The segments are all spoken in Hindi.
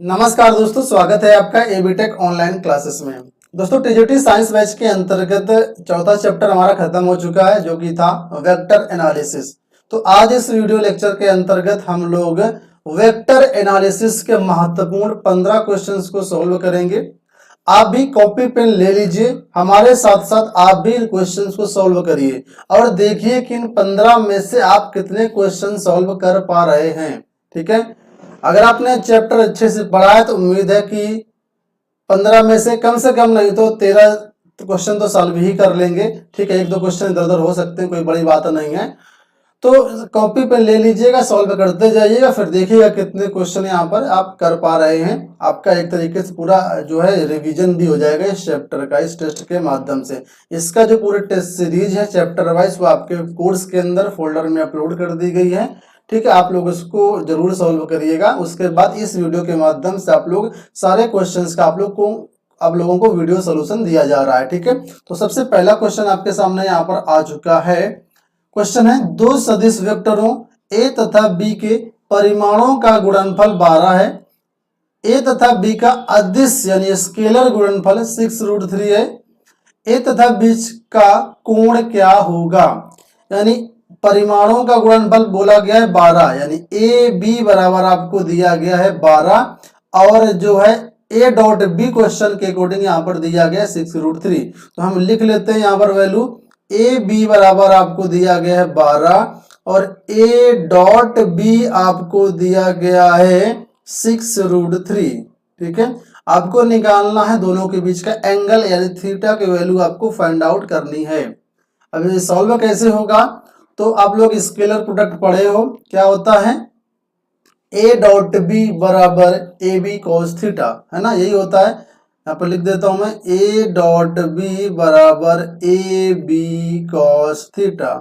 नमस्कार दोस्तों, स्वागत है आपका एबीटेक ऑनलाइन क्लासेस में। दोस्तों टीजीटी साइंस बैच के अंतर्गत चौथा चैप्टर हमारा खत्म हो चुका है, जो कि था वेक्टर एनालिसिस। तो आज इस वीडियो लेक्चर के अंतर्गत हम लोग वेक्टर एनालिसिस के महत्वपूर्ण 15 क्वेश्चंस को सॉल्व करेंगे। आप भी कॉपी पेन ले लीजिए, हमारे साथ साथ आप भी इन क्वेश्चंस को सॉल्व करिए और देखिए कि इन 15 में से आप कितने क्वेश्चन सॉल्व कर पा रहे हैं। ठीक है, अगर आपने चैप्टर अच्छे से पढ़ा है तो उम्मीद है कि 15 में से कम नहीं तो 13 क्वेश्चन तो सॉल्व ही कर लेंगे। ठीक है, एक दो क्वेश्चन इधर उधर हो सकते हैं, कोई बड़ी बात नहीं है। तो कॉपी पे ले लीजिएगा, सॉल्व करते जाइएगा, फिर देखिएगा कितने क्वेश्चन यहाँ पर आप कर पा रहे हैं। आपका एक तरीके से पूरा जो है रिवीजन भी हो जाएगा इस चैप्टर का, इस टेस्ट के माध्यम से। इसका जो पूरे टेस्ट सीरीज है चैप्टर वाइज, वो आपके कोर्स के अंदर फोल्डर में अपलोड कर दी गई है। ठीक है, आप लोग इसको जरूर सॉल्व करिएगा। उसके बाद इस वीडियो के माध्यम से आप लोग सारे क्वेश्चंस का आप लोगों को वीडियो सोल्यूशन दिया जा रहा है। ठीक है, तो सबसे पहला क्वेश्चन आपके सामने यहाँ पर आ चुका है। क्वेश्चन है, दो सदिश वेक्टरों ए तथा बी के परिमाणों का गुणनफल 12 है। ए तथा बी का अदिश यानी स्केलर गुणनफल 6√3 है। ए तथा बीच का कोण क्या होगा? यानी परिमाणों का गुणनफल बोला गया है 12, यानी ए बी बराबर आपको दिया गया है 12 और जो है ए डॉट बी क्वेश्चन के अकॉर्डिंग यहाँ पर दिया गया है 6√3। तो हम लिख लेते हैं यहाँ पर वैल्यू ए बी बराबर आपको दिया गया है 12 और ए डॉट बी आपको दिया गया है 6√3। ठीक है, आपको निकालना है दोनों के बीच का एंगल यानी थीटा की वैल्यू आपको फाइंड आउट करनी है। अब ये सॉल्व कैसे होगा? तो आप लोग स्केलर प्रोडक्ट पढ़े हो, क्या होता है? ए डॉट बी बराबर ए बी कॉस थीटा, है ना, यही होता है। यहाँ पर लिख देता हूं मैं, ए डॉट बी बराबर ए बी कॉस थीटा।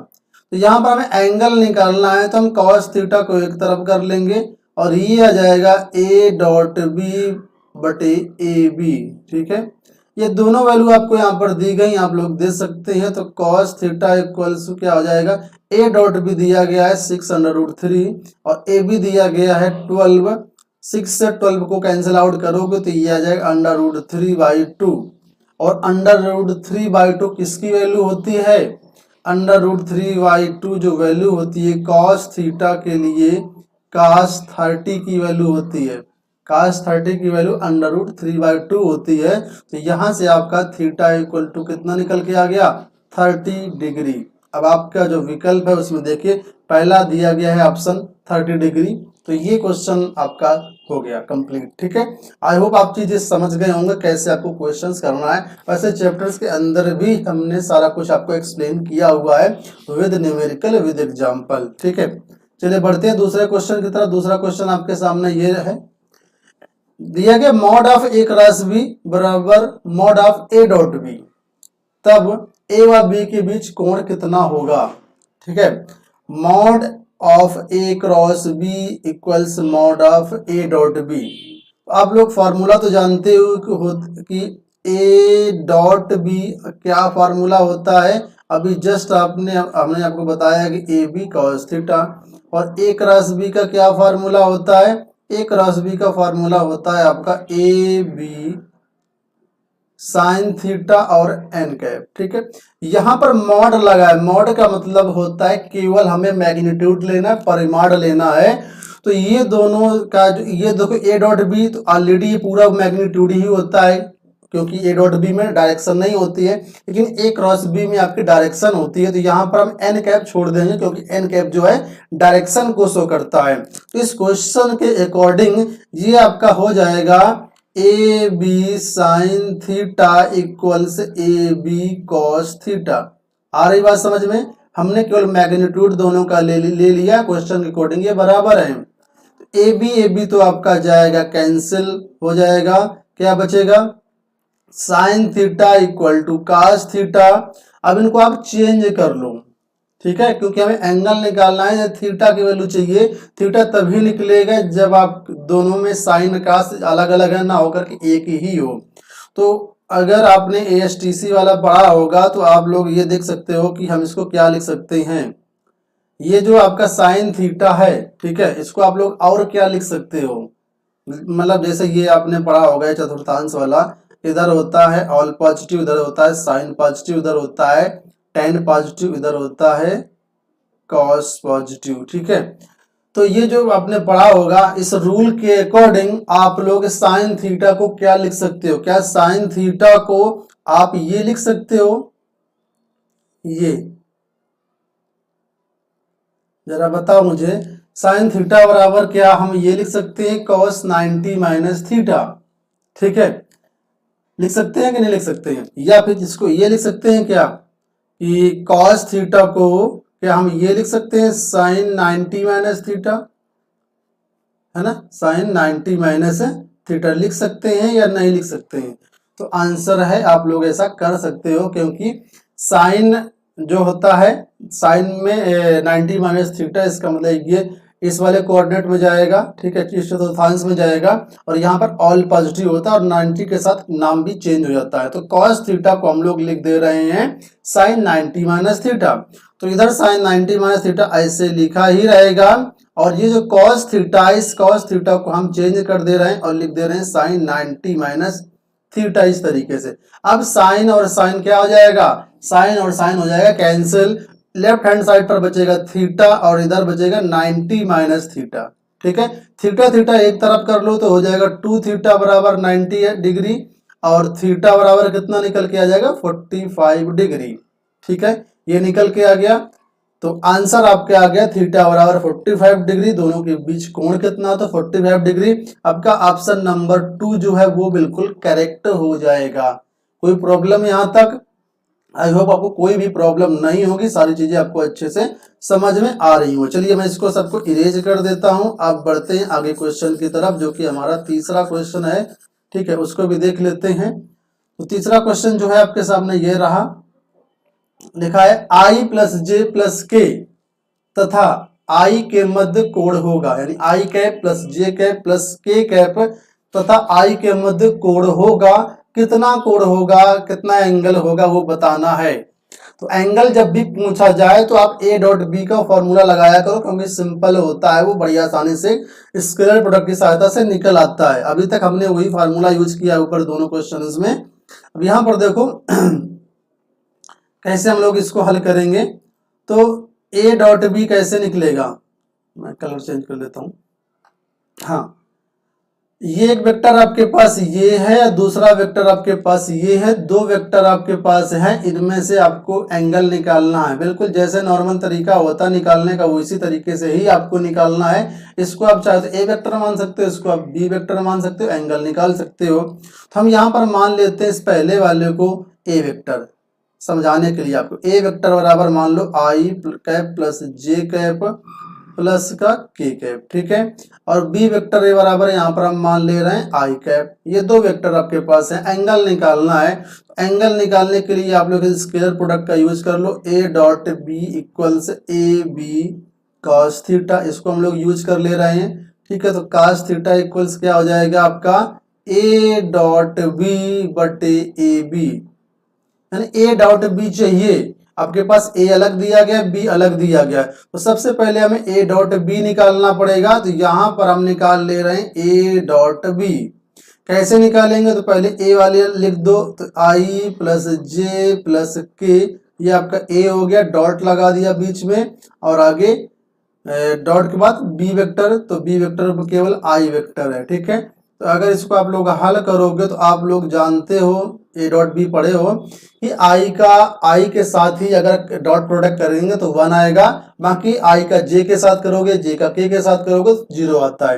तो यहाँ पर हमें एंगल निकालना है, तो हम कॉस थीटा को एक तरफ कर लेंगे और ये आ जाएगा ए डॉट बी बटे ए बी। ठीक है, ये दोनों वैल्यू आपको यहाँ पर दी गई, आप लोग दे सकते हैं। तो कॉस थीटा इक्वल्स क्या हो जाएगा? ए डॉट बी दिया गया है 6√3 और ए बी दिया गया है 12। 6 से 12 को कैंसिल आउट करोगे तो ये आ जाएगा √3/2 और √3/2 किसकी वैल्यू होती है? √3/2 जो वैल्यू होती है कॉस थीटा के लिए cos 30 की वैल्यू होती है। cos 30 की वैल्यू √3/2 होती है। तो यहां से आपका थीटा इक्वल टू कितना निकल के आ गया? 30 डिग्री। अब आपका जो विकल्प है उसमें देखिए पहला दिया गया है ऑप्शन 30 डिग्री। तो ये क्वेश्चन आपका हो गया कंप्लीट। ठीक है, आई होप आप चीजें समझ गए होंगे कैसे आपको क्वेश्चंस करना है। वैसे चैप्टर्स के अंदर भी हमने सारा कुछ आपको एक्सप्लेन किया हुआ है विद न्यूमेरिकल विद एग्जाम्पल। ठीक है, चलिए बढ़ते हैं दूसरे क्वेश्चन की तरफ। दूसरा क्वेश्चन आपके सामने ये है, दिया गया mod of A cross B बराबर mod of A dot B, तब ए व बी के बीच कोण कितना होगा? ठीक है, mod of A cross B equals mod of A dot B. आप लोग फार्मूला तो जानते हो कि ए डॉट बी क्या फार्मूला होता है। अभी जस्ट हमने आपको बताया कि ए बी कॉस थीटा। और ए क्रॉस बी का क्या फार्मूला होता है? ए क्रॉस बी का फार्मूला होता है आपका ए बी साइन थीटा और एन कैप। ठीक है, यहां पर मॉड लगा है। मॉड का मतलब होता है केवल हमें मैग्नीट्यूड लेना है, परिमाण लेना है। तो ये दोनों का ये देखो ए डॉट बी, तो ऑलरेडी ये पूरा मैग्नीट्यूड ही होता है क्योंकि ए डॉट बी में डायरेक्शन नहीं होती है, लेकिन ए क्रॉस बी में आपकी डायरेक्शन होती है। तो यहाँ पर हम एन कैप छोड़ देंगे क्योंकि एन कैप जो है डायरेक्शन को शो करता है। तो इस क्वेश्चन के अकॉर्डिंग ये आपका हो जाएगा A B sine theta equals A B cos theta. आ रही बात समझ में? हमने केवल मैग्नीट्यूड दोनों का ले लिया, क्वेश्चन के अकॉर्डिंग ये बराबर है। ए बी तो आपका जाएगा कैंसिल हो जाएगा, क्या बचेगा? Sine theta equal to cos theta. अब इनको आप चेंज कर लो, ठीक है, क्योंकि हमें एंगल निकालना है। थीटा की वैल्यू चाहिए। थीटा तभी निकलेगा जब आप दोनों में साइन कॉस अलग अलग है ना, होकर के एक ही हो। तो अगर आपने एएसटीसी वाला पढ़ा होगा तो आप लोग ये देख सकते हो कि हम इसको क्या लिख सकते हैं। ये जो आपका साइन थीटा है, ठीक है, इसको आप लोग और क्या लिख सकते हो? मतलब जैसे ये आपने पढ़ा होगा ये चतुर्थांश वाला, इधर होता है ऑल पॉजिटिव, इधर होता है साइन पॉजिटिव, इधर होता है टेन पॉजिटिव, इधर होता है कॉस पॉजिटिव। ठीक है, तो ये जो आपने पढ़ा होगा इस रूल के अकॉर्डिंग आप लोग साइन थीटा को क्या लिख सकते हो? क्या साइन थीटा को आप ये लिख सकते हो, ये जरा बताओ मुझे, साइन थीटा बराबर क्या हम ये लिख सकते हैं कॉस 90 माइनस थीटा। ठीक है, लिख सकते हैं कि नहीं लिख सकते हैं? या फिर इसको ये लिख सकते हैं क्या कि कॉस थीटा को क्या हम ये लिख सकते हैं साइन 90 माइनस थीटा, है ना, साइन 90 माइनस थीटा लिख सकते हैं या नहीं लिख सकते हैं? तो आंसर है आप लोग ऐसा कर सकते हो, क्योंकि साइन जो होता है साइन में 90 माइनस थीटा, इसका मतलब ये इस वाले कोऑर्डिनेट में जाएगा। ठीक है, इस चतुर्थांश में जाएगा और यहाँ पर ऑल पॉजिटिव होता है और 90 के साथ नाम भी चेंज हो जाता है। तो कॉस थीटा को हम लोग लिख दे रहे हैं साइन 90 माइनस थीटा। तो इधर साइन 90 माइनस थीटा ऐसे लिखा ही रहेगा और ये जो कॉस थीटा, इस कॉस थीटा को हम चेंज कर दे रहे हैं और लिख दे रहे हैं साइन 90 माइनस थीटा, इस तरीके से। अब साइन और साइन क्या हो जाएगा, साइन और साइन हो जाएगा कैंसिल, लेफ्ट हैंड साइड पर बचेगा थीटा और इधर बचेगा 90 माइनस थीटा। ठीक है, थीटा थीटा एक तरफ कर लो तो हो जाएगा 2 थीटा बराबर 90 डिग्री और थीटा बराबर कितना निकल के आ जाएगा 45 डिग्री। ठीक है, ये निकल के आ गया। तो आंसर आपके आ गया थीटा बराबर 45 डिग्री, दोनों के बीच कोण कितना, तो 45 डिग्री। आपका ऑप्शन नंबर 2 जो है वो बिल्कुल करेक्ट हो जाएगा। कोई प्रॉब्लम यहाँ तक? आई होप आपको कोई भी प्रॉब्लम नहीं होगी, सारी चीजें आपको अच्छे से समझ में आ रही हो। चलिए मैं इसको सबको इरेज कर देता हूं। आप बढ़ते हैं आगे क्वेश्चन की तरफ, जो कि हमारा तीसरा क्वेश्चन है। ठीक है, उसको भी देख लेते हैं। तो तीसरा क्वेश्चन जो है आपके सामने ये रहा, लिखा है आई प्लस जे प्लस के तथा आई के मध्य कोण होगा, यानी आई cap plus J cap plus के कैप तथा आई के मध्य कोण होगा। कितना कोण होगा, कितना एंगल होगा वो बताना है। तो एंगल जब भी पूछा जाए तो आप ए डॉट बी का फॉर्मूला लगाया करो, क्योंकि सिंपल होता है, वो बड़ी आसानी से स्केलर प्रोडक्ट की सहायता से निकल आता है। अभी तक हमने वही फार्मूला यूज किया है ऊपर दोनों क्वेश्चंस में। अब यहाँ पर देखो कैसे हम लोग इसको हल करेंगे। तो ए डॉट बी कैसे निकलेगा, मैं कलर चेंज कर लेता हूं। हाँ, ये एक वेक्टर आपके पास ये है, दूसरा वेक्टर आपके पास ये है, दो वेक्टर आपके पास है, इनमें से आपको एंगल निकालना है। बिल्कुल जैसे नॉर्मल तरीका होता है निकालने का, उसी तरीके से ही आपको निकालना है। इसको आप चाहे तो ए वेक्टर मान सकते हो, इसको आप बी वेक्टर मान सकते हो, एंगल निकाल सकते हो। तो हम यहाँ पर मान लेते हैं इस पहले वाले को ए वेक्टर, समझाने के लिए आपको। ए वेक्टर बराबर मान लो आई cap plus J cap plus का के कैप। ठीक है, और बी वेक्टर ए बराबर यहाँ पर हम मान ले रहे हैं आई कैप। ये दो वेक्टर आपके पास है, एंगल निकालना है। एंगल निकालने के लिए आप लोग स्केलर प्रोडक्ट का यूज कर लो। A dot B equals A B cos theta, इसको हम लोग यूज कर ले रहे हैं। ठीक है, तो कॉस थीटा इक्वल्स क्या हो जाएगा आपका ए डॉट बी बटे ए बी, यानी ए डॉट बी चाहिए। आपके पास ए अलग दिया गया, बी अलग दिया गया, तो सबसे पहले हमें ए डॉट बी निकालना पड़ेगा। तो यहां पर हम निकाल ले रहे हैं ए डॉट बी। कैसे निकालेंगे, तो पहले ए वाले लिख दो, तो आई प्लस जे प्लस के, ये आपका ए हो गया, डॉट लगा दिया बीच में, और आगे डॉट के बाद बी वेक्टर, तो बी वेक्टर पर केवल आई वेक्टर है। ठीक है, तो अगर इसको आप लोग हल करोगे तो आप लोग जानते हो, ए डॉट बी पढ़े हो कि आई के साथ ही अगर डॉट प्रोडक्ट करेंगे तो 1 आएगा, बाकी आई का जे के साथ करोगे, जे का के साथ करोगे तो 0 आता है।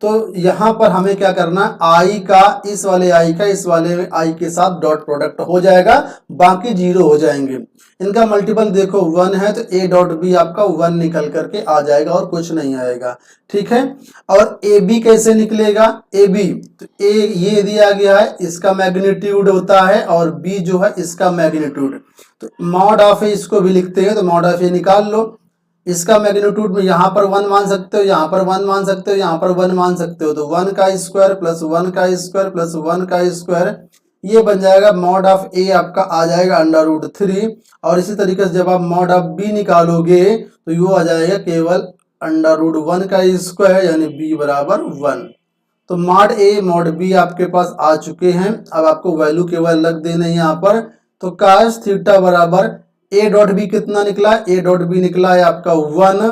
तो यहाँ पर हमें क्या करना है, आई का इस वाले आई का इस वाले आई के साथ डॉट प्रोडक्ट हो जाएगा, बाकी 0 हो जाएंगे। इनका मल्टीपल देखो 1 है, तो ए डॉट बी आपका 1 निकल करके आ जाएगा और कुछ नहीं आएगा। ठीक है, और ए बी कैसे निकलेगा, ए बी, तो ए ये दिया गया है, इसका मैग्नीट्यूड होता है, और बी जो है इसका मैग्नीट्यूड। तो मॉड ऑफ ए इसको भी लिखते हैं, तो मॉड ऑफ ए निकाल लो। इसका मैग्नीट्यूड में यहाँ पर 1 मान सकते हो, यहाँ पर 1 मान सकते हो, यहाँ पर 1 मान सकते हो, तो 1 का स्क्वायर प्लस 1 का स्क्वायर प्लस 1 का स्क्वायर, ये बन जाएगा मॉड ऑफ ए आपका आ जाएगा √3। और इसी तरीके से जब आप मॉड ऑफ बी निकालोगे तो वो आ जाएगा केवल √1 का स्क्वायर, यानी बी बराबर 1। तो मॉड ए मॉड बी आपके पास आ चुके हैं। अब आपको वैल्यू केवल रख देना है यहाँ पर। तो cos थीटा बराबर ए डॉट बी कितना निकला, ए डॉट बी निकला है आपका 1,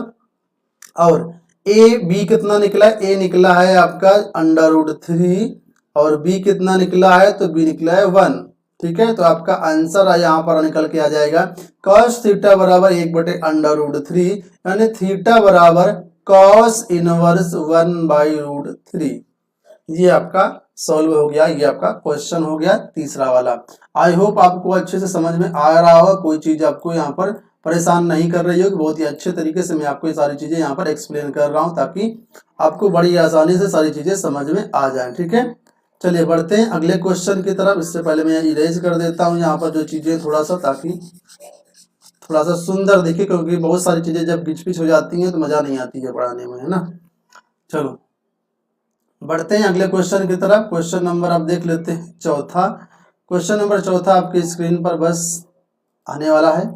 और ए बी कितना निकला, ए निकला है आपका √3, और बी कितना निकला है, तो बी निकला है 1। ठीक है, तो आपका आंसर यहाँ पर निकल के आ जाएगा cos थीटा बराबर 1/√3, यानी थीटा बराबर cos इनवर्स 1/√3। ये आपका सॉल्व हो गया, ये आपका क्वेश्चन हो गया तीसरा वाला। आई होप आपको अच्छे से समझ में आ रहा होगा, कोई चीज आपको यहाँ पर परेशान नहीं कर रही होगी। बहुत ही अच्छे तरीके से मैं आपको ये सारी चीजें यहाँ पर एक्सप्लेन कर रहा हूँ, ताकि आपको बड़ी आसानी से सारी चीजें समझ में आ जाए। ठीक है, चलिए बढ़ते हैं अगले क्वेश्चन की तरफ। इससे पहले मैं इरेज कर देता हूँ यहाँ पर जो चीजें थोड़ा सा, ताकि थोड़ा सा सुंदर दिखे, क्योंकि बहुत सारी चीजें जब बीच बीच हो जाती हैं तो मजा नहीं आती है पढ़ाने में, है ना। चलो बढ़ते हैं अगले क्वेश्चन की तरफ। क्वेश्चन नंबर आप देख लेते हैं चौथा। क्वेश्चन नंबर चौथा आपकी स्क्रीन पर बस आने वाला है।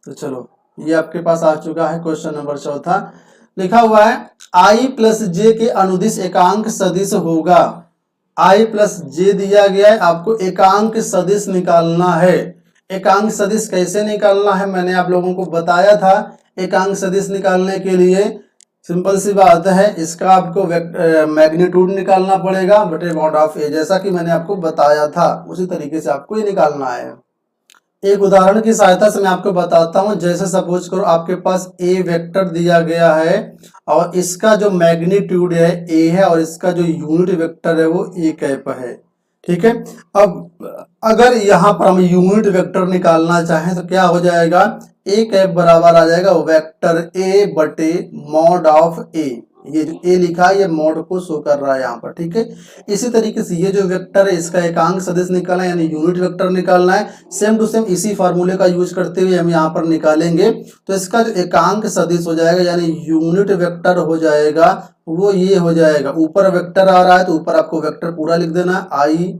तो चलो ये आपके पास आ चुका है। क्वेश्चन नंबर चौथा लिखा हुआ है i प्लस जे के अनुदिश एकांक सदिश होगा। i प्लस जे दिया गया है, आपको एकांक सदिश निकालना है। एकांक सदिश कैसे निकालना है मैंने आप लोगों को बताया था। एकांक सदिश निकालने के लिए सिंपल सी बात है, इसका आपको मैग्नीट्यूड निकालना पड़ेगा बटे मॉड ऑफ ए, जैसा कि मैंने आपको बताया था उसी तरीके से आपको ये निकालना है। एक उदाहरण की सहायता से मैं आपको बताता हूं। जैसे सपोज करो आपके पास ए वेक्टर दिया गया है और इसका जो मैग्नीट्यूड है ए है और इसका जो यूनिट वेक्टर है वो ए कैप है। ठीक है, अब अगर यहाँ पर हम यूनिट वेक्टर निकालना चाहें तो क्या हो जाएगा, ए कैप बराबर आ जाएगा वेक्टर ए बटे मॉड ऑफ ए। ये जो ए लिखा है ये मॉड को शो कर रहा है यहाँ पर। ठीक है, इसी तरीके से ये जो वेक्टर है इसका एकांक सदिश निकालना है, यानी यूनिट वेक्टर निकालना है। सेम टू सेम इसी फार्मूले का यूज करते हुए हम यहाँ पर निकालेंगे। तो इसका जो एकांक सदिश हो जाएगा यानी यूनिट वेक्टर हो जाएगा वो ये हो जाएगा, ऊपर वेक्टर आ रहा है तो ऊपर आपको वेक्टर पूरा लिख देना है आई।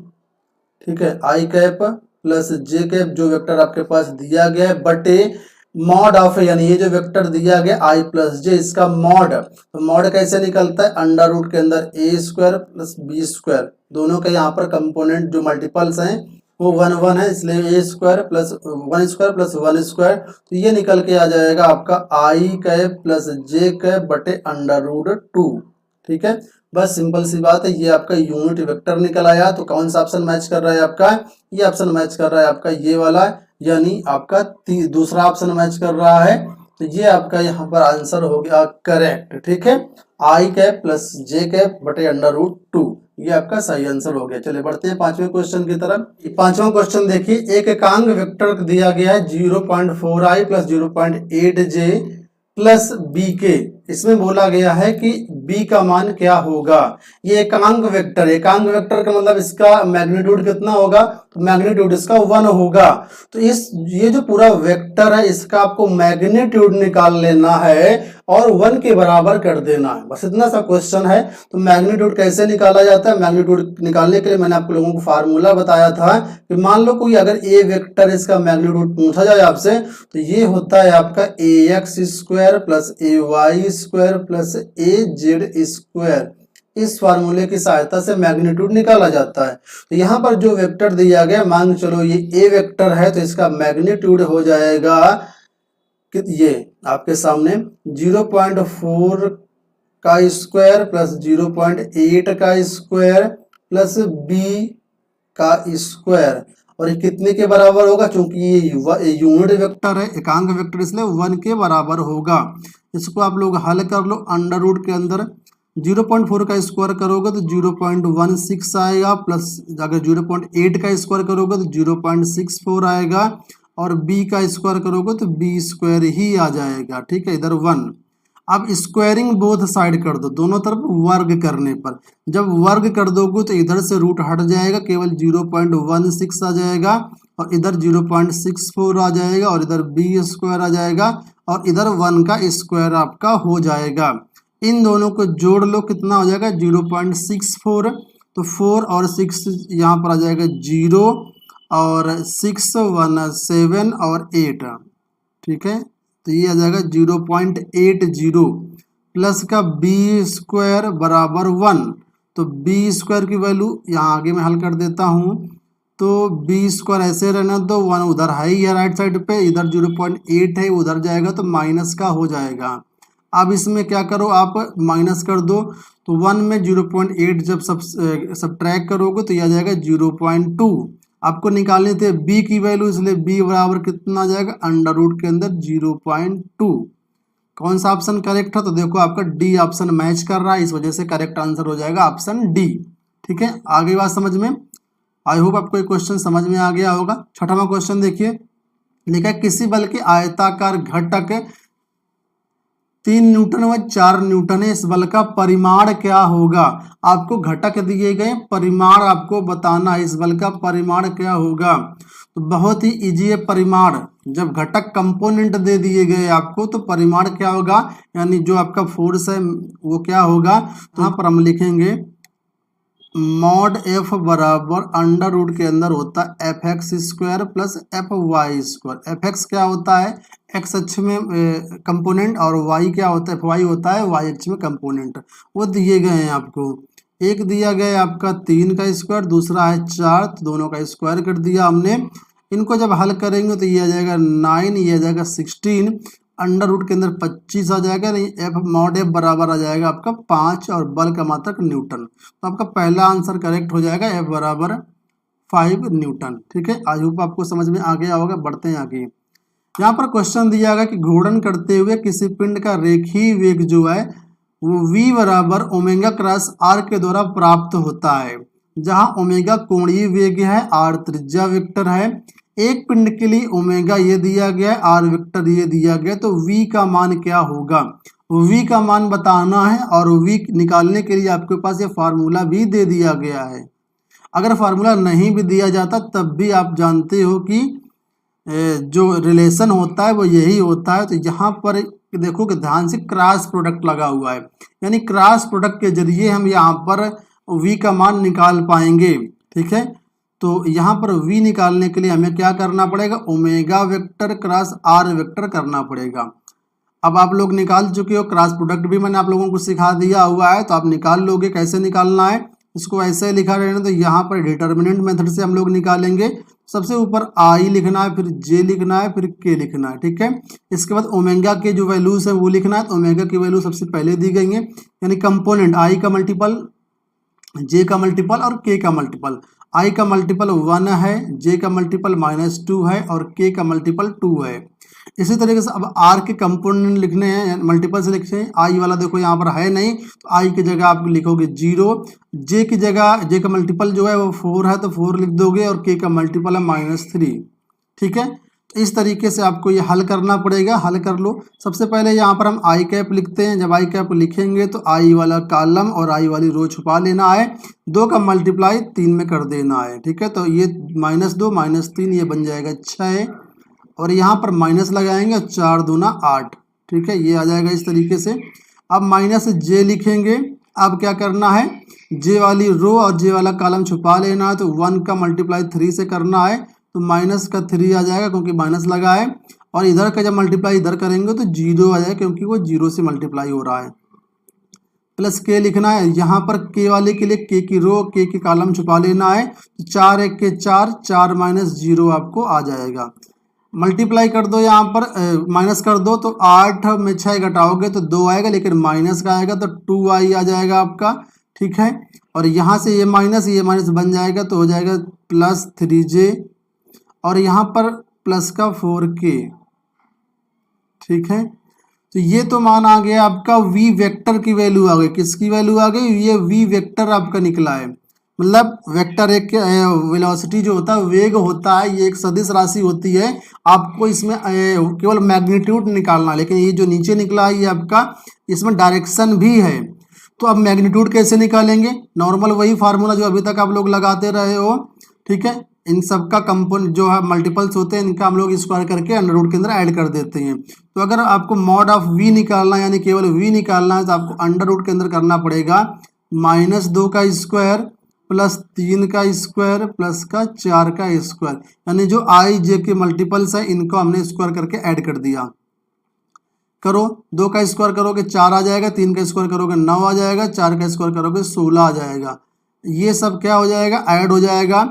ठीक है, आई कैप प्लस जे कैप जो वेक्टर आपके पास दिया गया है बटे मॉड ऑफ, यानी ये जो वेक्टर दिया गया आई प्लस जे इसका मॉड। तो मॉड कैसे निकलता है, अंडर रूट के अंदर ए स्क्वायर प्लस बी स्क्वायर, दोनों के यहाँ पर कंपोनेंट जो मल्टीपल्स हैं वो 1 1 है, इसलिए A square plus 1 square plus 1 square. तो ये निकल के आ जाएगा आपका I cap plus J cap बटे √2। ठीक है, बस सिंपल सी बात है। ये आपका यूनिट वेक्टर निकल आया। तो कौन सा ऑप्शन मैच कर रहा है आपका, ये ऑप्शन मैच कर रहा है आपका ये वाला, यानी आपका दूसरा ऑप्शन मैच कर रहा है। तो ये आपका यहाँ पर आंसर हो गया करेक्ट। ठीक है, आई कैप प्लस जे कैप बटे √2, ये आपका सही आंसर हो गया। चलिए बढ़ते हैं पांचवें क्वेश्चन की तरफ। पांचवा क्वेश्चन देखिए, एक एकांक वेक्टर दिया गया है 0.4i plus 0.8j plus B के। इसमें बोला गया है कि b का मान क्या होगा। ये एकांक वेक्टर, एकांक वेक्टर का मतलब इसका मैग्नीट्यूड कितना होगा, तो मैग्नीट्यूड इसका 1 होगा। तो ये जो पूरा वेक्टर है इसका आपको मैग्नीट्यूड निकाल लेना है और 1 के बराबर कर देना है, बस इतना सा क्वेश्चन है। तो मैग्नीट्यूड कैसे निकाला जाता है, मैग्नीट्यूड निकालने के लिए मैंने आप लोगों को फार्मूला बताया था कि मान लो कोई अगर ए वेक्टर इसका मैग्नीट्यूड पूछा जाए आपसे, तो ये होता है आपका ax square plus ay square plus az square. इस फार्मूले की सहायता से मैग्नीट्यूड निकाला जाता है। तो यहाँ पर जो वेक्टर दिया गया, मान चलो ये ए वेक्टर है तो इसका मैग्नीट्यूड हो जाएगा कि ये आपके सामने 0.4 का स्क्वायर प्लस 0.8 का स्क्वायर प्लस बी का स्क्वायर, और ये कितने के बराबर होगा, क्योंकि ये यूनिट वेक्टर है एकांक वेक्टर इसलिए 1 के बराबर होगा। इसको आप लोग हल कर लो। अंडर रूट के अंदर 0.4 का स्क्वायर करोगे तो 0.16 आएगा, प्लस अगर 0.8 का स्क्वायर करोगे तो 0.64 आएगा, और b का स्क्वायर करोगे तो b स्क्वायर ही आ जाएगा। ठीक है, इधर 1। अब स्क्वायरिंग बोथ साइड कर दो, दोनों तरफ वर्ग करने पर, जब वर्ग कर दोगे तो इधर से रूट हट जाएगा, केवल 0.16 आ जाएगा, और इधर 0.64 आ जाएगा, और इधर b स्क्वायर आ जाएगा, और इधर 1 का स्क्वायर आपका हो जाएगा। इन दोनों को जोड़ लो, कितना हो जाएगा 0.64, तो 4 और 6 यहाँ पर आ जाएगा 0, और 6 1 7 और 8। ठीक है, तो ये आ जाएगा 0.80 प्लस का बी स्क्वायर बराबर 1, तो बी स्क्वायर की वैल्यू यहाँ आगे मैं हल कर देता हूँ। तो बी स्क्वायर ऐसे रहना, तो 1 उधर है ही है राइट साइड पे, इधर 0.8 है उधर जाएगा तो माइनस का हो जाएगा। अब इसमें क्या करो आप माइनस कर दो, तो 1 में 0.8 जब सब्ट्रैक्ट करोगे तो यह आ जाएगा 0.2। आपको निकालने थे b की वैल्यू, इसलिए b बराबर कितना आ जाएगा अंडर रूट के अंदर 0.2। कौन सा ऑप्शन करेक्ट है? तो देखो आपका डी ऑप्शन मैच कर रहा है, इस वजह से करेक्ट आंसर हो जाएगा ऑप्शन डी। ठीक है, आगे बात समझ में। आई होप आपको ये क्वेश्चन समझ में आ गया होगा। छठवां क्वेश्चन देखिए, लिखा है किसी बल के आयताकार घटक 3 न्यूटन व 4 न्यूटन है, इस बल का परिमाण क्या होगा? आपको घटक दिए गए, परिमाण आपको बताना है, इस बल का परिमाण क्या होगा। तो बहुत ही इजी है परिमाण, जब घटक कंपोनेंट दे दिए गए आपको तो परिमाण क्या होगा, यानी जो आपका फोर्स है वो क्या होगा। तो यहाँ पर हम लिखेंगे मॉड एफ बराबर अंडर रूट के अंदर होता है F X square plus F Y square. F X क्या होता है, एक्स अक्ष में कंपोनेंट, और वाई क्या होता है, एफ वाई होता है वाई अक्ष में कंपोनेंट। वो दिए गए हैं आपको, एक दिया गया है आपका 3 का स्क्वायर, दूसरा है 4, तो दोनों का स्क्वायर कर दिया हमने। इनको जब हल करेंगे तो ये आ जाएगा 9, ये आ जाएगा 16, अंडर रूट के अंदर 25 आ जाएगा, नहीं एफ मॉड एफ बराबर आ जाएगा आपका 5 और बल का मात्रक न्यूटन। तो आपका पहला आंसर करेक्ट हो जाएगा, एफ बराबर 5 न्यूटन। ठीक है, आई होप आपको समझ में आ गया होगा। बढ़ते हैं आगे। यहाँ पर क्वेश्चन दिया गया कि घूर्णन करते हुए किसी पिंड का रेखीय वेग जो है वो v बराबर ओमेगा क्रॉस r के द्वारा प्राप्त होता है, जहां ओमेगा कोणीय वेग है, r त्रिज्या वेक्टर है। एक पिंड के लिए ओमेगा ये दिया गया है, r वेक्टर ये दिया गया, तो v का मान क्या होगा, v का मान बताना है। और v निकालने के लिए आपके पास ये फार्मूला भी दे दिया गया है। अगर फार्मूला नहीं भी दिया जाता तब भी आप जानते हो कि जो रिलेशन होता है वो यही होता है। तो यहाँ पर देखो कि ध्यान से क्रॉस प्रोडक्ट लगा हुआ है, यानी क्रॉस प्रोडक्ट के जरिए हम यहाँ पर v का मान निकाल पाएंगे। ठीक है, तो यहाँ पर v निकालने के लिए हमें क्या करना पड़ेगा, omega vector cross r vector करना पड़ेगा। अब आप लोग निकाल चुके हो, क्रॉस प्रोडक्ट भी मैंने आप लोगों को सिखा दिया हुआ है, तो आप निकाल लोगे। कैसे निकालना है, इसको ऐसे लिखा रहना, तो यहाँ पर डिटर्मिनेंट मेथड से हम लोग निकालेंगे। सबसे ऊपर आई लिखना है, फिर जे लिखना है, फिर के लिखना है। ठीक है, इसके बाद ओमेगा के जो वैल्यूज है वो लिखना है, तो ओमेगा की वैल्यू सबसे पहले दी गई है, यानी कंपोनेंट आई का मल्टीपल, जे का मल्टीपल और के का मल्टीपल। आई का मल्टीपल 1 है, जे का मल्टीपल -2 है और के का मल्टीपल 2 है। इसी तरीके से अब आर के कंपोनेंट लिखने हैं, मल्टीपल से लिखते हैं। आई वाला देखो यहाँ पर है नहीं, तो आई की जगह आप लिखोगे 0, जे की जगह जे का मल्टीपल जो है वो 4 है तो 4 लिख दोगे, और के का मल्टीपल है -3। ठीक है, तो इस तरीके से आपको ये हल करना पड़ेगा। हल कर लो। सबसे पहले यहाँ पर हम आई कैप लिखते हैं। जब आई कैप लिखेंगे तो आई वाला कॉलम और आई वाली रो छुपा लेना है, 2 का मल्टीप्लाई 3 में कर देना है। ठीक है, तो ये -2 -3 ये बन जाएगा 6, और यहाँ पर माइनस लगाएंगे, 4 दूना 8। ठीक है, ये आ जाएगा इस तरीके से। अब माइनस जे लिखेंगे। अब क्या करना है, जे वाली रो और जे वाला कॉलम छुपा लेना है, तो 1 का मल्टीप्लाई 3 से करना है, तो माइनस का 3 आ जाएगा क्योंकि माइनस लगा है, और इधर का जब मल्टीप्लाई इधर करेंगे तो 0 आ जाएगा क्योंकि वो 0 से मल्टीप्लाई हो रहा है। प्लस के लिखना है, यहाँ पर के वाले के लिए के की रो के की कॉलम छुपा लेना है, तो 4 1 के 4, 4 - 0 आपको आ जाएगा। मल्टीप्लाई कर दो, यहाँ पर माइनस कर दो, तो 8 में 6 घटाओगे तो 2 आएगा, लेकिन माइनस का आएगा तो 2i आ जाएगा आपका। ठीक है, और यहाँ से ये माइनस बन जाएगा, तो हो जाएगा +3j, और यहाँ पर प्लस का 4k। ठीक है, तो ये तो मान आ गया आपका v वेक्टर की वैल्यू आ गई। किसकी वैल्यू आ गई, ये v वेक्टर आपका निकला है। मतलब वेक्टर एक वेलोसिटी जो होता है, वेग होता है, ये एक सदिश राशि होती है। आपको इसमें केवल मैग्नीट्यूड निकालना है, लेकिन ये जो नीचे निकला है ये आपका इसमें डायरेक्शन भी है। तो अब मैग्नीट्यूड कैसे निकालेंगे, नॉर्मल वही फार्मूला जो अभी तक आप लोग लगाते रहे हो। ठीक है, इन सब का कंपोनेंट जो है मल्टीपल्स होते हैं, इनका हम लोग स्क्वायर करके अंडर रूट के अंदर ऐड कर देते हैं। तो अगर आपको मॉड ऑफ v निकालना है, यानी केवल v निकालना है, तो आपको अंडर रूट के अंदर करना पड़ेगा -2 का स्क्वायर प्लस 3 का स्क्वायर प्लस का 4 का स्क्वायर, यानी जो i j के मल्टीपल्स है इनको हमने स्क्वायर करके ऐड कर दिया। करो, 2 का स्क्वायर करोगे 4 आ जाएगा, 3 का स्क्वायर करोगे 9 आ जाएगा, 4 का स्क्वायर करोगे 16 आ जाएगा। ये सब क्या हो जाएगा, ऐड हो जाएगा।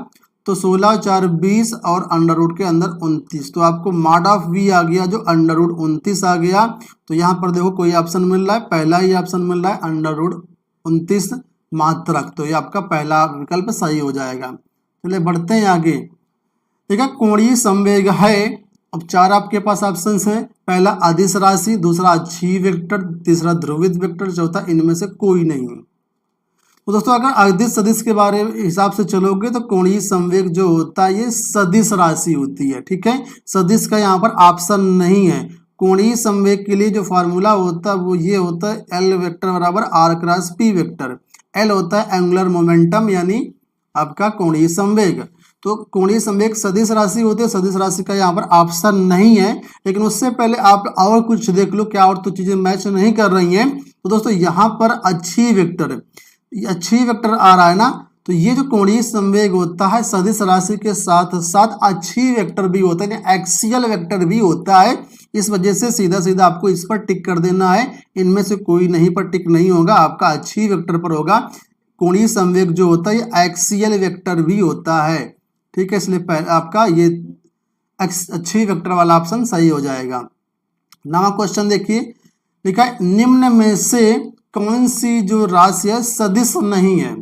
तो 16 और 4 20 और अंडर रूट के अंदर 29, तो आपको मॉड ऑफ v आ गया जो अंडर रूट 29 आ गया। तो यहाँ पर देखो कोई ऑप्शन मिल रहा है, पहला ही ऑप्शन मिल रहा है अंडर रूट 29 मात्रक, तो ये आपका पहला विकल्प सही हो जाएगा। चलिए बढ़ते हैं आगे। ठीक है, कोणीय संवेग है। अब 4 आपके पास ऑप्शंस हैं, पहला अदिश राशि, दूसरा अक्षीय वेक्टर, तीसरा ध्रुवित वेक्टर, चौथा इनमें से कोई नहीं। तो दोस्तों अगर अदिश सदिश के बारे में हिसाब से चलोगे तो कोणीय संवेग जो होता है ये सदिश राशि होती है। ठीक है, सदिश का यहाँ पर ऑप्शन नहीं है। कोणीय संवेग के लिए जो फार्मूला होता है वो ये होता है एल वेक्टर बराबर R cross P vector. L होता है एंगुलर मोमेंटम यानी आपका कोणीय संवेग। तो कोणीय संवेग सदिश राशि होती है, सदिश राशि का यहाँ पर ऑप्शन नहीं है। लेकिन उससे पहले आप और कुछ देख लो, क्या और तो चीजें मैच नहीं कर रही हैं। तो दोस्तों यहाँ पर अक्षीय वेक्टर आ रहा है ना, तो ये जो कोणीय संवेग होता है सदिश राशि के साथ साथ अक्षीय वेक्टर भी होता है, एक्सियल वेक्टर भी होता है। इस वजह से सीधा सीधा आपको इस पर टिक कर देना है, इनमें से कोई नहीं पर टिक नहीं होगा, आपका अक्षीय वेक्टर पर होगा। कोणीय संवेग जो होता है ये एक्सियल वेक्टर भी होता है। ठीक है, इसलिए आपका ये अक्षीय वेक्टर वाला ऑप्शन सही हो जाएगा। नवा क्वेश्चन देखिए, लिखा है निम्न में से कौन सी जो राशि है सदिश नहीं है।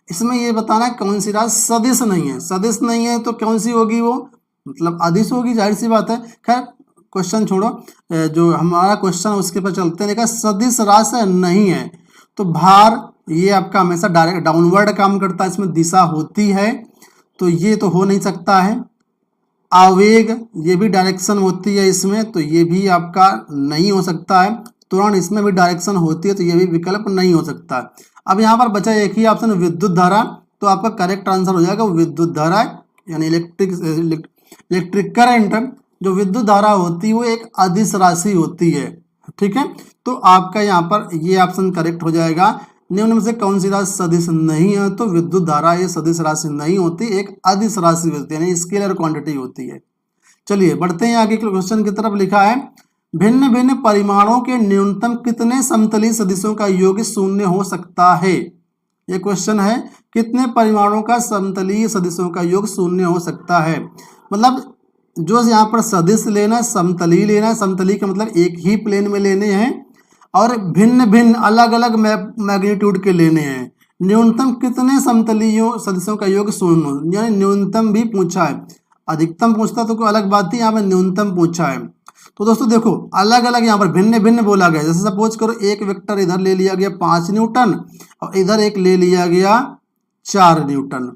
इसमें ये बताना है कौन सी राशि सदिश नहीं है। सदिश नहीं है तो कौन सी होगी, वो मतलब अदिश होगी, जाहिर सी बात है। खैर क्वेश्चन छोड़ो, जो हमारा क्वेश्चन उसके पर चलते हैं। देखा सदिश राशि नहीं है तो भार ये आपका हमेशा डायरेक्ट डाउनवर्ड काम करता है, इसमें दिशा होती है, तो ये तो हो नहीं सकता है। आवेग ये भी डायरेक्शन होती है इसमें, तो ये भी आपका नहीं हो सकता है। तुरंत इसमें भी डायरेक्शन होती है, तो ये भी विकल्प नहीं हो सकता। अब यहाँ पर बचा एक ही ऑप्शन विद्युत धारा, तो आपका करेक्ट आंसर हो जाएगा विद्युत धारा यानी इलेक्ट्रिक करंट। जो विद्युत धारा होती है वो एक अदिश राशि होती है। ठीक है, तो आपका यहाँ पर ये ऑप्शन करेक्ट हो जाएगा। निम्न में से कौन सी राशि सदिश नहीं है, तो विद्युत धारा ये सदिश राशि नहीं होती, एक अदिश राशि होती है यानी स्केलर क्वांटिटी होती है। चलिए बढ़ते हैं आगे के क्वेश्चन की तरफ। लिखा है भिन्न भिन्न परिमाणों के न्यूनतम कितने समतलीय सदिशों का योग शून्य हो सकता है। ये क्वेश्चन है, कितने परिमाणों का समतलीय सदिशों का योग शून्य हो सकता है। मतलब जो यहाँ पर सदिश लेना है, समतलीय लेना है, समतलीय का मतलब एक ही प्लेन में लेने हैं और भिन्न भिन्न अलग अलग मैग्नीट्यूड के लेने हैं। न्यूनतम कितने समतलीय सदिशों का योग शून्य, यानी न्यूनतम भी पूछा है, अधिकतम पूछता तो कोई अलग बात थी, यहाँ पर न्यूनतम पूछा है। तो दोस्तों देखो अलग अलग यहाँ पर भिन्न भिन्न बोला गया। जैसे सपोज करो एक वेक्टर इधर ले लिया गया 5 न्यूटन और इधर एक ले लिया गया 4 न्यूटन।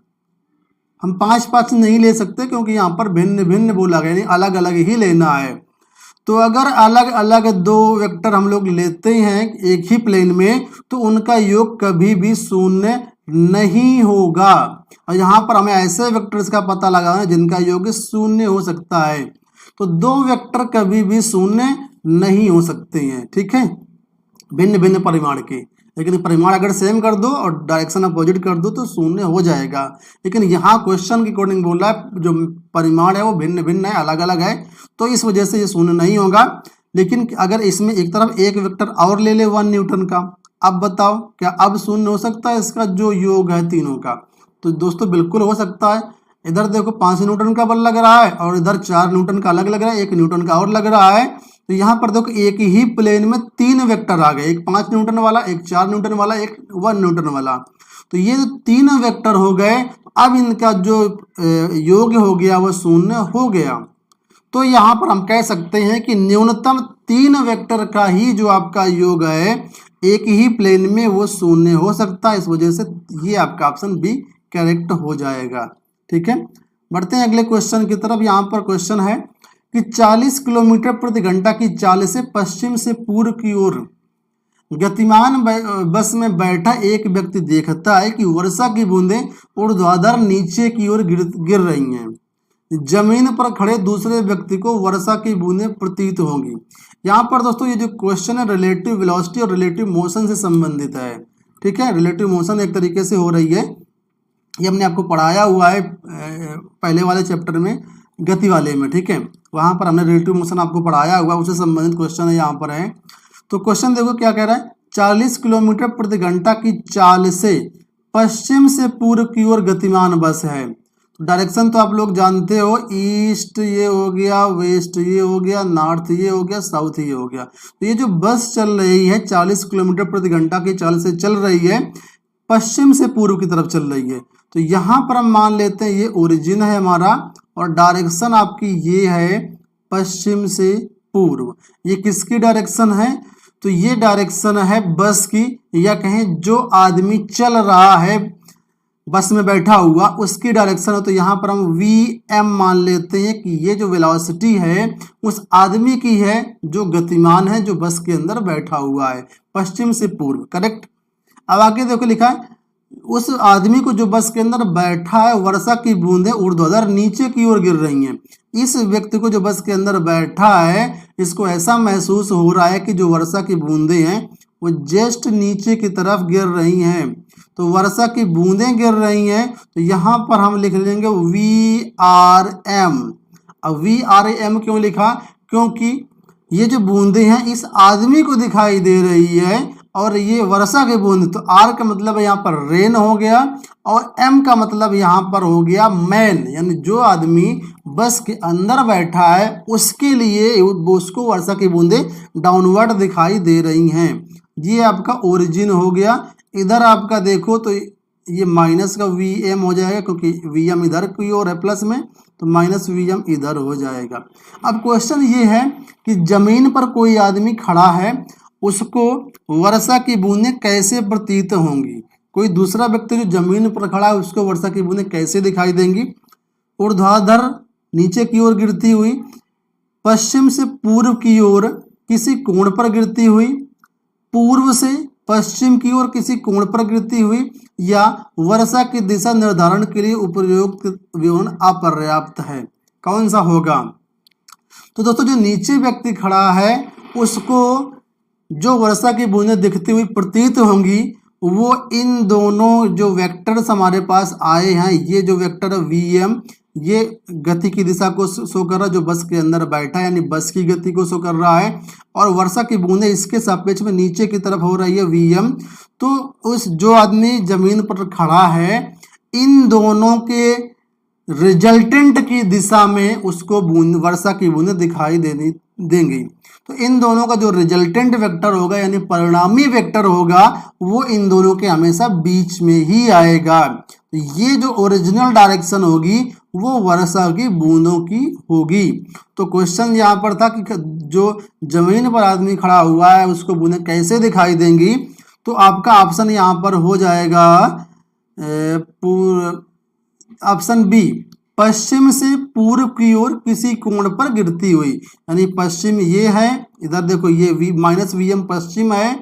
हम 5 नहीं ले सकते क्योंकि यहाँ पर भिन्न भिन्न बोला गया, यानी अलग अलग ही लेना है। तो अगर अलग अलग 2 वेक्टर हम लोग लेते हैं एक ही प्लेन में, तो उनका योग कभी भी शून्य नहीं होगा। और यहाँ पर हमें ऐसे वेक्टर्स का पता लगाना है जिनका योग शून्य हो सकता है। तो 2 वेक्टर कभी भी शून्य नहीं हो सकते हैं। ठीक है, भिन्न भिन्न परिमाण के, लेकिन परिमाण अगर सेम कर दो और डायरेक्शन अपोजिट कर दो तो शून्य हो जाएगा। लेकिन यहाँ क्वेश्चन के अकॉर्डिंग बोल रहा है जो परिमाण है वो भिन्न भिन्न है, अलग अलग है, तो इस वजह से ये शून्य नहीं होगा। लेकिन अगर इसमें एक तरफ एक वेक्टर और ले ले 1 न्यूटन का, अब बताओ क्या अब शून्य हो सकता है इसका जो योग है तीनों का? तो दोस्तों बिल्कुल हो सकता है। इधर देखो 5 न्यूटन का बल लग रहा है और इधर 4 न्यूटन का अलग लग रहा है, 1 न्यूटन का और लग रहा है। तो यहाँ पर देखो एक ही प्लेन में 3 वेक्टर आ गए, एक 5 न्यूटन वाला, एक 4 न्यूटन वाला, एक 1 न्यूटन वाला। तो ये जो 3 वेक्टर हो गए, अब इनका जो योग हो गया वो शून्य हो गया। तो यहाँ पर हम कह सकते हैं कि न्यूनतम 3 वेक्टर का ही जो आपका योग है एक ही प्लेन में वो शून्य हो सकता है। इस वजह से ये आपका ऑप्शन बी करेक्ट हो जाएगा। ठीक है, बढ़ते हैं अगले क्वेश्चन की तरफ। यहाँ पर क्वेश्चन है कि 40 किलोमीटर प्रति घंटा की चाल से पश्चिम से पूर्व की ओर गतिमान बस में बैठा एक व्यक्ति देखता है कि वर्षा की बूंदें ऊर्ध्वाधर नीचे की ओर गिर रही हैं। जमीन पर खड़े दूसरे व्यक्ति को वर्षा की बूंदें प्रतीत होंगी। यहाँ पर दोस्तों ये जो क्वेश्चन है रिलेटिव वेलोसिटी और रिलेटिव मोशन से संबंधित है। ठीक है, रिलेटिव मोशन एक तरीके से हो रही है, ये हमने आपको पढ़ाया हुआ है पहले वाले चैप्टर में। गति वाले में, ठीक है। वहां पर हमने रिलेटिव मोशन आपको पढ़ाया हुआ, उससे संबंधित क्वेश्चन है यहाँ पर है। तो क्वेश्चन देखो क्या कह रहा है, 40 किलोमीटर प्रति घंटा की चाल से पश्चिम से पूर्व की ओर गतिमान बस है। तो डायरेक्शन तो आप लोग जानते हो, ईस्ट ये हो गया, वेस्ट ये हो गया, नॉर्थ ये हो गया, साउथ ये हो गया। तो ये जो बस चल रही है 40 किलोमीटर प्रति घंटा की चाल से चल रही है, पश्चिम से पूर्व की तरफ चल रही है। तो यहाँ पर हम मान लेते हैं ये ओरिजिन है हमारा, और डायरेक्शन आपकी ये है पश्चिम से पूर्व। ये किसकी डायरेक्शन है, तो ये डायरेक्शन है बस की, या कहें जो आदमी चल रहा है बस में बैठा हुआ उसकी डायरेक्शन है। तो यहाँ पर हम VM मान लेते हैं कि ये जो वेलोसिटी है उस आदमी की है जो गतिमान है, जो बस के अंदर बैठा हुआ है, पश्चिम से पूर्व, करेक्ट। अब आगे देखो लिखा है, उस आदमी को जो बस के अंदर बैठा है वर्षा की बूंदें ऊर्ध्वाधर नीचे की ओर गिर रही हैं। इस व्यक्ति को जो बस के अंदर बैठा है इसको ऐसा महसूस हो रहा है कि जो वर्षा की बूंदें हैं वो जस्ट नीचे की तरफ गिर रही हैं। तो वर्षा की बूंदें गिर रही हैं, तो यहाँ पर हम लिख लेंगे VRM। अब VRM क्यों लिखा, क्योंकि ये जो बूंदें हैं इस आदमी को दिखाई दे रही है और ये वर्षा की बूंद। तो R का मतलब यहाँ पर रेन हो गया, और M का मतलब यहाँ पर हो गया मैन, यानी जो आदमी बस के अंदर बैठा है उसके लिए उसको वर्षा की बूंदें डाउनवर्ड दिखाई दे रही हैं। ये आपका ओरिजिन हो गया। इधर आपका देखो तो ये माइनस का VM हो जाएगा, क्योंकि VM इधर की ओर है प्लस में, तो माइनस VM इधर हो जाएगा। अब क्वेश्चन ये है कि जमीन पर कोई आदमी खड़ा है, उसको वर्षा की बूंदें कैसे प्रतीत होंगी। कोई दूसरा व्यक्ति जो जमीन पर खड़ा है उसको वर्षा की बूंदें कैसे दिखाई देंगी, ऊर्ध्वाधर नीचे की ओर गिरती हुई, पश्चिम से पूर्व की ओर किसी कोण पर गिरती हुई, पूर्व से पश्चिम की ओर किसी कोण पर गिरती हुई, या वर्षा की दिशा निर्धारण के लिए उपयुक्त विवरण अपर्याप्त है। कौन सा होगा। तो दोस्तों जो नीचे व्यक्ति खड़ा है उसको जो वर्षा की बूंदें दिखती हुई प्रतीत होंगी वो इन दोनों जो वेक्टर्स हमारे पास आए हैं, ये जो वेक्टर VM ये गति की दिशा को शो कर रहा है, जो बस के अंदर बैठा है यानी बस की गति को शो कर रहा है, और वर्षा की बूंदें इसके सापेक्ष में नीचे की तरफ हो रही है VM। तो उस जो आदमी जमीन पर खड़ा है इन दोनों के रिजल्टेंट की दिशा में उसको वर्षा की बूंदें दिखाई देंगी। तो इन दोनों का जो रिजल्टेंट वेक्टर होगा यानी परिणामी वेक्टर होगा वो इन दोनों के हमेशा बीच में ही आएगा। तो ये जो ओरिजिनल डायरेक्शन होगी वो वर्षा की बूंदों की होगी। तो क्वेश्चन यहाँ पर था कि जो जमीन पर आदमी खड़ा हुआ है उसको बूंदें कैसे दिखाई देंगी। तो आपका ऑप्शन यहाँ पर हो जाएगा ऑप्शन बी, पश्चिम से पूर्व की ओर किसी कोण पर गिरती हुई। यानी पश्चिम ये है, इधर देखो ये माइनस VM पश्चिम है,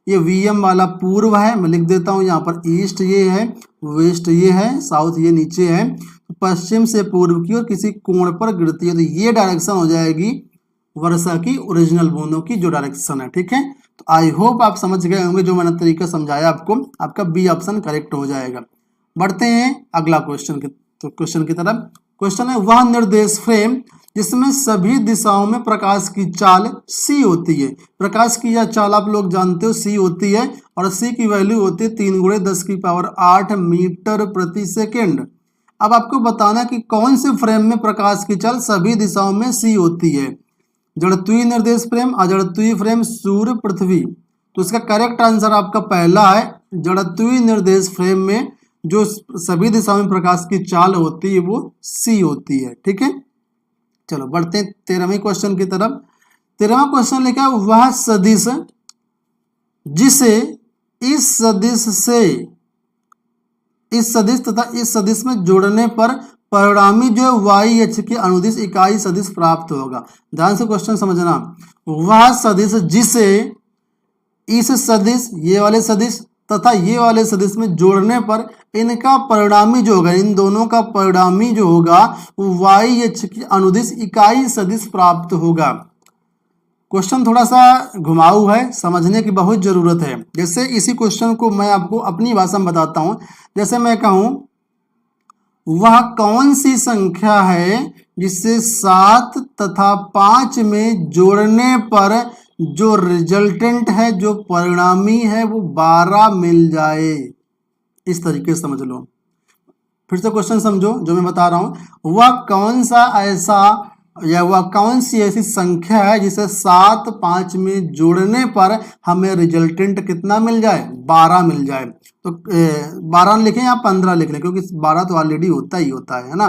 ये VM वाला पूर्व है, मैं लिख देता हूँ यहाँ पर ईस्ट ये है, वेस्ट ये है, साउथ ये नीचे है। तो पश्चिम से पूर्व की ओर किसी कोण पर गिरती है, तो ये डायरेक्शन हो जाएगी वर्षा की ओरिजिनल बूंदों की जो डायरेक्शन है। ठीक है, तो आई होप आप समझ गए होंगे जो मैंने तरीका समझाया आपको, आपका बी ऑप्शन करेक्ट हो जाएगा। बढ़ते हैं अगला क्वेश्चन की तरफ। क्वेश्चन है, वह निर्देश फ्रेम जिसमें सभी दिशाओं में प्रकाश की चाल c होती है। प्रकाश की यह चाल आप लोग जानते हो c होती है, और c की वैल्यू होती है 3 × 10⁸ मीटर प्रति सेकेंड। अब आपको बताना कि कौन से फ्रेम में प्रकाश की चाल सभी दिशाओं में c होती है। जड़त्वीय निर्देश फ्रेम, अजड़त्वीय फ्रेम, सूर्य, पृथ्वी। तो इसका करेक्ट आंसर आपका पहला है, जड़त्वीय निर्देश फ्रेम में जो सभी दिशाओं में प्रकाश की चाल होती है वो c होती है। ठीक है, चलो बढ़ते हैं 13वें क्वेश्चन की तरफ। 13वां क्वेश्चन लिखा है, वह सदिश जिसे इस सदिश तथा इस सदिश में जोड़ने पर परिणामी जो YH की अनुदिश इकाई सदिश प्राप्त होगा। ध्यान से क्वेश्चन समझना। वह सदिश जिसे इस सदिश, ये वाले सदिश तथा ये वाले सदिश में जोड़ने पर इनका परिणामी जो होगा, इन दोनों का परिणामी जो होगा वो YH की अनुदिश इकाई सदिश प्राप्त होगा। क्वेश्चन थोड़ा सा घुमाऊ है, समझने की बहुत जरूरत है। जैसे इसी क्वेश्चन को मैं आपको अपनी भाषा में बताता हूं। जैसे मैं कहूं वह कौन सी संख्या है जिसे 7 तथा 5 में जोड़ने पर जो रिजल्टेंट है, जो परिणामी है, वो 12 मिल जाए। इस तरीके से समझ लो। फिर से क्वेश्चन समझो जो मैं बता रहा हूं। वह कौन सा ऐसा या वह कौन सी ऐसी संख्या है जिसे 7 5 में जोड़ने पर हमें रिजल्टेंट कितना मिल जाए, 12 मिल जाए। तो 12 लिखें या 15 लिख लें, क्योंकि 12 तो ऑलरेडी होता ही होता है ना।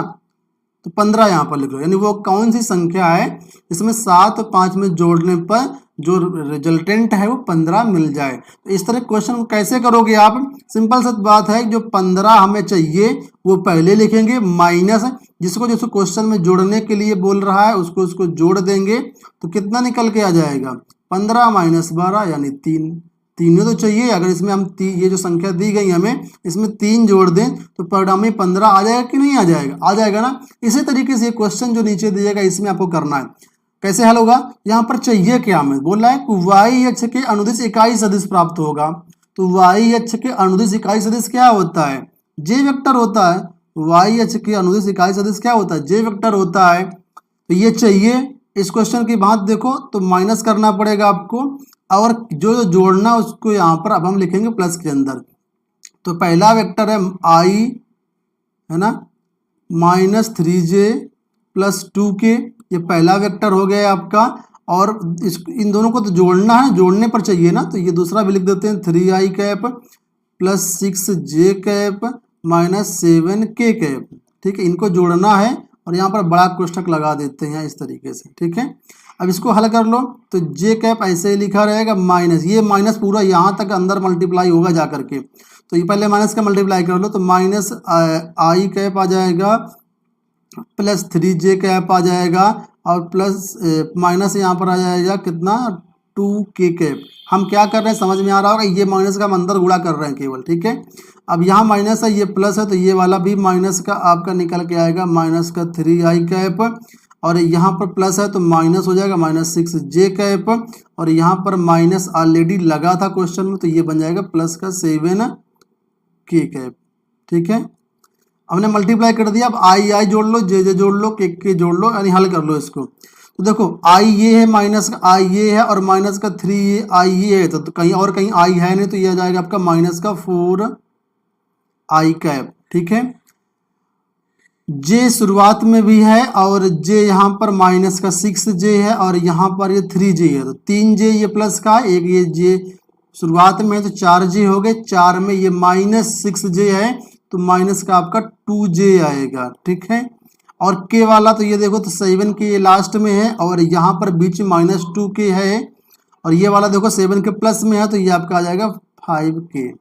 तो 15 यहाँ पर लिख लो। यानी वो कौन सी संख्या है जिसमें 7 और 5 में जोड़ने पर जो रिजल्टेंट है वो 15 मिल जाए। तो इस तरह क्वेश्चन कैसे करोगे आप? सिंपल सी बात है, जो 15 हमें चाहिए वो पहले लिखेंगे, माइनस जिसको जिसको क्वेश्चन में जोड़ने के लिए बोल रहा है उसको उसको जोड़ देंगे। तो कितना निकल के आ जाएगा? 15 माइनस 12 यानी 3। तीनों तो चाहिए। अगर इसमें हम ये जो संख्या दी गई हमें इसमें 3 जोड़ दें तो परिणामी 15 आ जाएगा कि नहीं आ जाएगा? आ जाएगा ना। इसी तरीके से क्वेश्चन जो नीचे दिएगा इसमें आपको करना है। कैसे हल होगा? यहाँ पर चाहिए क्या हमें? बोल रहा है कि वाई अक्ष के अनुदिश इकाई सदिश प्राप्त होगा। तो वाई अक्ष के अनुदिश इकाई सदिश क्या होता है? जे वेक्टर होता है। वाई अक्ष के अनुदिश इकाई सदिश क्या होता है? जे वेक्टर होता है। तो ये चाहिए। इस क्वेश्चन की बात देखो तो माइनस करना पड़ेगा आपको, और जो जोड़ना उसको यहाँ पर अब हम लिखेंगे प्लस के अंदर। तो पहला वेक्टर है आई, है ना, -3j + 2k, ये पहला वेक्टर हो गया आपका। और इन दोनों को तो जोड़ना है, जोड़ने पर चाहिए ना, तो ये दूसरा भी लिख देते हैं 3i cap + 6j cap -7k cap. ठीक है, इनको जोड़ना है और यहाँ पर बड़ा कोष्ठक लगा देते हैं इस तरीके से। ठीक है, अब इसको हल कर लो। तो जे कैप ऐसे ही लिखा रहेगा, माइनस ये माइनस पूरा यहाँ तक अंदर मल्टीप्लाई होगा जा करके। तो ये पहले माइनस का मल्टीप्लाई कर लो, तो -i कैप आ जाएगा +3j कैप आ जाएगा और प्लस माइनस यहाँ पर आ जाएगा कितना, 2k कैप। हम क्या कर रहे हैं समझ में आ रहा होगा, ये माइनस का हम अंदर गुणा कर रहे हैं केवल। ठीक है, अब यहाँ माइनस है, ये प्लस है, तो ये वाला भी माइनस का आपका निकल के आएगा, -3i कैप। और यहाँ पर प्लस है तो माइनस हो जाएगा -6j कैप। और यहाँ पर माइनस ऑलरेडी लगा था क्वेश्चन में, तो ये बन जाएगा +7k कैप। ठीक है, हमने मल्टीप्लाई कर दिया। अब आई जोड़ लो, जे जोड़ लो, के जोड़ लो, यानी हल कर लो इसको। तो देखो आई ये है, माइनस का आई ये है और माइनस का 3 ये आई ये है, तो कहीं और कहीं आई है नहीं, तो ये आ जाएगा आपका -4i कैप। ठीक है, जे शुरुआत में भी है और जे यहाँ पर -6j है और यहाँ पर ये 3j है, तो 3j ये प्लस का, एक ये जे शुरुआत में है तो 4j हो गए, 4 में ये -6j है तो माइनस का आपका 2j आएगा। ठीक है, और के वाला तो ये देखो तो 7 के ये लास्ट में है और यहाँ पर बीच में -2k है, और ये वाला देखो 7 के प्लस में है, तो ये आपका आ जाएगा 5k।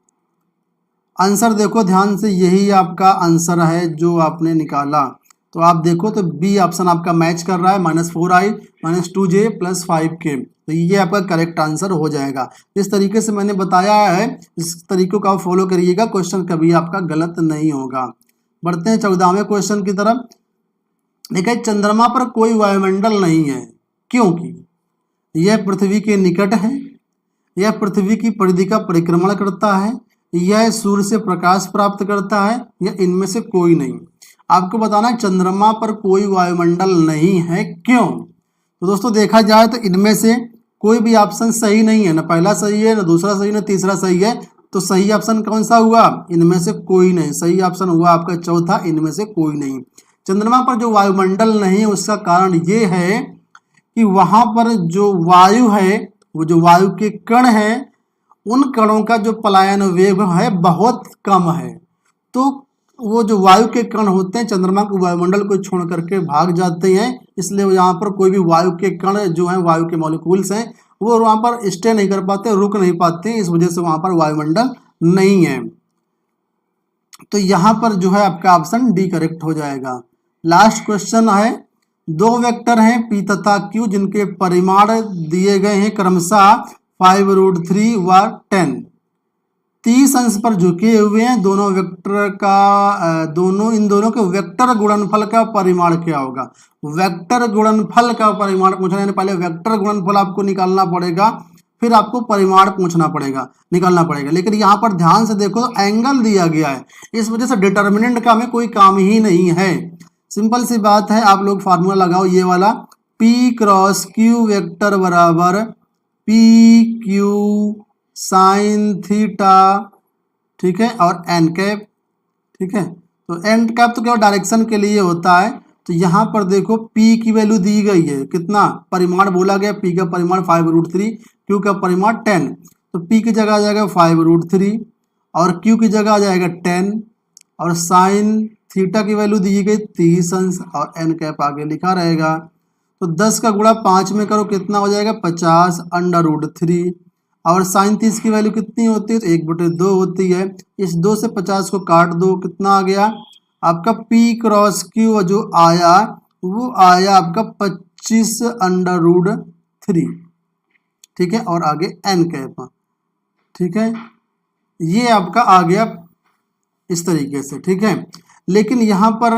आंसर देखो ध्यान से, यही आपका आंसर है जो आपने निकाला। तो आप देखो तो बी ऑप्शन आपका मैच कर रहा है, -4i -2j + 5k। तो ये आपका करेक्ट आंसर हो जाएगा। इस तरीके से मैंने बताया है, इस तरीकों का आप फॉलो करिएगा, क्वेश्चन कभी आपका गलत नहीं होगा। बढ़ते हैं 14वें क्वेश्चन की तरफ। देखिए, चंद्रमा पर कोई वायुमंडल नहीं है क्योंकि यह पृथ्वी के निकट है, यह पृथ्वी की परिधि का परिक्रमण करता है, यह सूर्य से प्रकाश प्राप्त करता है, या इनमें से कोई नहीं। आपको बताना है चंद्रमा पर कोई वायुमंडल नहीं है क्यों। तो दोस्तों देखा जाए तो इनमें से कोई भी ऑप्शन सही नहीं है, ना पहला सही है, ना दूसरा सही, ना तीसरा सही है। तो सही ऑप्शन कौन सा हुआ? इनमें से कोई नहीं। सही ऑप्शन हुआ आपका चौथा, इनमें से कोई नहीं। चंद्रमा पर जो वायुमंडल नहीं है उसका कारण ये है कि वहां पर जो वायु है, वो जो वायु के कण है, उन कणों का जो पलायन वेग है बहुत कम है। तो वो जो वायु के कण होते हैं चंद्रमा के वायुमंडल को छोड़ करके भाग जाते हैं, इसलिए यहाँ पर कोई भी वायु के कण जो हैं, वायु के मॉलिक्यूल्स हैं, वो वहाँ पर स्टे नहीं कर पाते, रुक नहीं पाते, इस वजह से वहाँ पर वायुमंडल नहीं है। तो यहाँ पर जो है आपका ऑप्शन डी करेक्ट हो जाएगा। लास्ट क्वेश्चन है, दो वेक्टर हैं P तथा Q जिनके परिमाण दिए गए हैं क्रमशः 5√3 व 10, 30 अंश पर झुके हुए हैं। दोनों वेक्टर का इन दोनों के वेक्टर गुणनफल का परिमाण क्या होगा? वेक्टर गुणनफल का परिमाण पूछा, यानी पहले वेक्टर गुणनफल आपको निकालना पड़ेगा। फिर आपको परिमाण पूछना पड़ेगा, निकालना पड़ेगा। लेकिन यहाँ पर ध्यान से देखो तो एंगल दिया गया है, इस वजह से डिटर्मिनेंट का हमें कोई काम ही नहीं है। सिंपल सी बात है, आप लोग फार्मूला लगाओ ये वाला, P क्रॉस Q वेक्टर बराबर PQ साइन थीटा, ठीक है, और n कैप, ठीक है। तो n कैप तो केवल डायरेक्शन के लिए होता है। तो यहाँ पर देखो P की वैल्यू दी गई है, कितना परिमाण बोला गया, P का परिमाण 5√3, Q का परिमाण 10। तो P की जगह आ जाएगा 5√3 और Q की जगह आ जाएगा 10 और साइन थीटा की वैल्यू दी गई 30 अंश और n कैप आगे लिखा रहेगा। तो 10 का गुणा 5 में करो, कितना हो जाएगा 50√3 और साइन 30 की वैल्यू कितनी होती है, तो 1/2 होती है। इस 2 से 50 को काट दो, कितना आ गया आपका P क्रॉस Q जो आया वो आया आपका 25√3, ठीक है, और आगे n कैप, ठीक है, ये आपका आ गया इस तरीके से, ठीक है। लेकिन यहाँ पर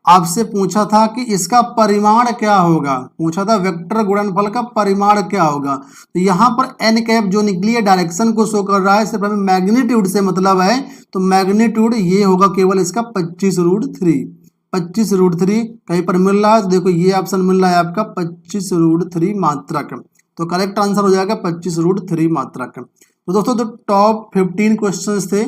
आपसे पूछा था कि इसका परिमाण क्या होगा, पूछा था वेक्टर गुणनफल का परिमाण क्या होगा। तो यहाँ पर n कैप जो निकली है डायरेक्शन को शो कर रहा है, सिर्फ हमें मैग्नीट्यूड से मतलब है। तो मैग्नीट्यूड ये होगा केवल इसका 25√3, 25√3 कहीं पर मिल रहा है तो देखो ये ऑप्शन मिल रहा है आपका 25√3 मात्रक। तो करेक्ट आंसर हो जाएगा 25√3 मात्रक। तो दोस्तों तो टॉप 15 क्वेश्चंस थे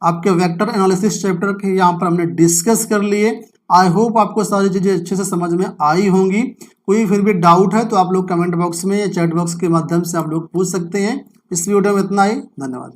आपके वेक्टर एनालिसिस चैप्टर के, यहाँ पर हमने डिस्कस कर लिए। आई होप आपको सारी चीज़ें अच्छे से समझ में आई होंगी। कोई फिर भी डाउट है तो आप लोग कमेंट बॉक्स में या चैट बॉक्स के माध्यम से आप लोग पूछ सकते हैं। इस वीडियो में इतना ही, धन्यवाद।